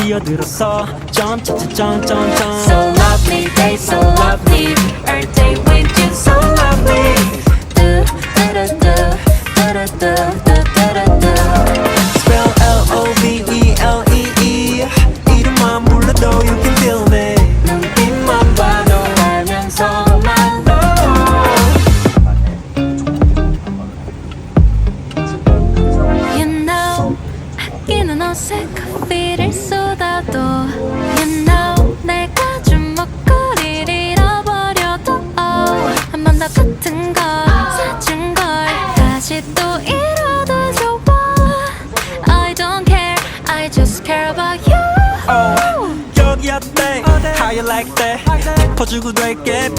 뛰어들었어 점점점점점 So lovely, they so lovely. Every day with you, so lovely. Do do do do do do do do. Spell L-O-V-E-L-E-E 이름만 불러도 you can feel me 눈빛만 봐도 알면서만 You know 아끼는 옷에 커피를 쏟아도 You know 내가 주먹거리를 잃어버려도 한 번 더 같은 걸 사준 걸 다시 또 잃어도 좋아 I don't care I just care about you 여기 어때? How you like that? 짚어주고 될게